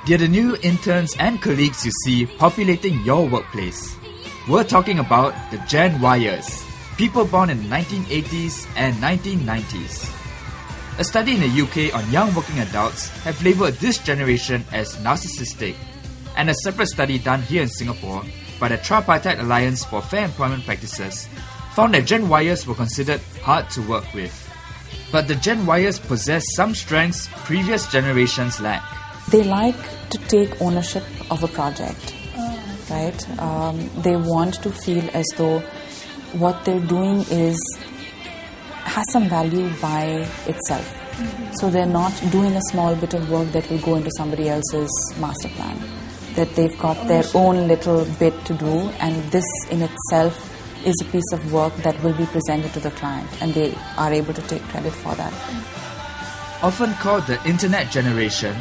They're the new interns and colleagues you see populating your workplace. We're talking about the Gen Y-ers, people born in the 1980s and 1990s. A study in the UK on young working adults have labelled this generation as narcissistic, and a separate study done here in Singapore by the Tripartite Alliance for Fair Employment Practices found that Gen Y-ers were considered hard to work with. But the Gen Y-ers possess some strengths previous generations lack. They like to take ownership of a project, right? They want to feel as though what they're doing has some value by itself. So they're not doing a small bit of work that will go into somebody else's master plan. That they've got their own little bit to do, and this in itself is a piece of work that will be presented to the client, and they are able to take credit for that. Often called the internet generation,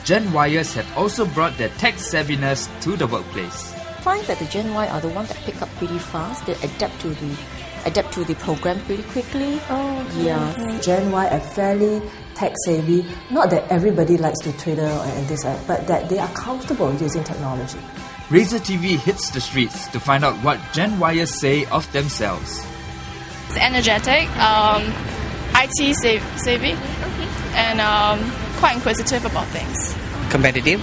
Gen Y-ers have also brought their tech savviness to the workplace. I find that the Gen Y are the ones that pick up pretty fast. They adapt to the program pretty quickly. Yeah. Gen Y are fairly tech savvy. Not that everybody likes to Twitter and this, but that they are comfortable using technology. Razor TV hits the streets to find out what Gen Y-ers say of themselves. It's energetic, IT savvy, and quite inquisitive about things. Competitive,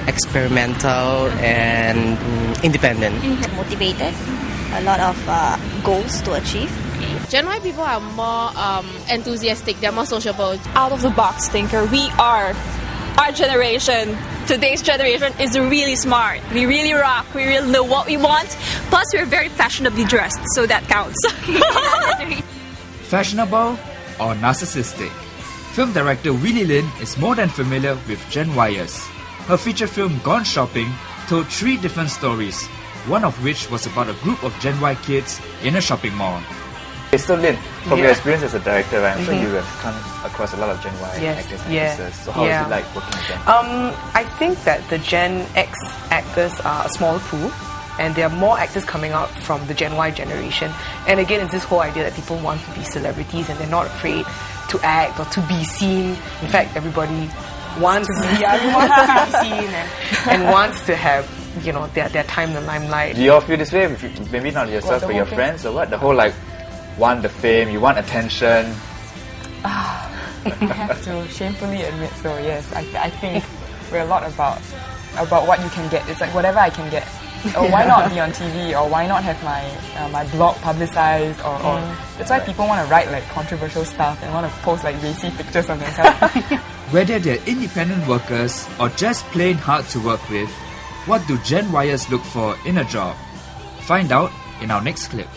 experimental, and independent. Motivated, a lot of goals to achieve. Gen Y people are more enthusiastic, they're more sociable. Out of the box thinker. We are. Our generation, today's generation, is really smart. We really rock, we really know what we want. Plus, we're very fashionably dressed, so that counts. Fashionable or narcissistic? Film director Willie Lin is more than familiar with Gen Y-ers. Her feature film Gone Shopping told 3 different stories, one of which was about a group of Gen Y kids in a shopping mall. So Lin, from your experience as a director, I'm sure you have come across a lot of Gen Y actors and actresses. So how is it like working with them? I think that the Gen X actors are a small pool, and there are more actors coming out from the Gen Y generation. And again, it's this whole idea that people want to be celebrities and they're not afraid to act or to be seen. In fact, everybody wants to be seen and wants to have, you know, their time in the limelight. Do you all feel this way? Maybe not yourself, but your friends, or what? The whole want the fame, you want attention. I have to shamefully admit so, yes. I think we're a lot about what you can get. It's like whatever I can get. Or why not be on TV, or why not have my blog publicized, or that's why people want to write controversial stuff and want to post racy pictures of themselves. Whether they're independent workers or just plain hard to work with, what do Gen Y-ers look for in a job? Find out in our next clip.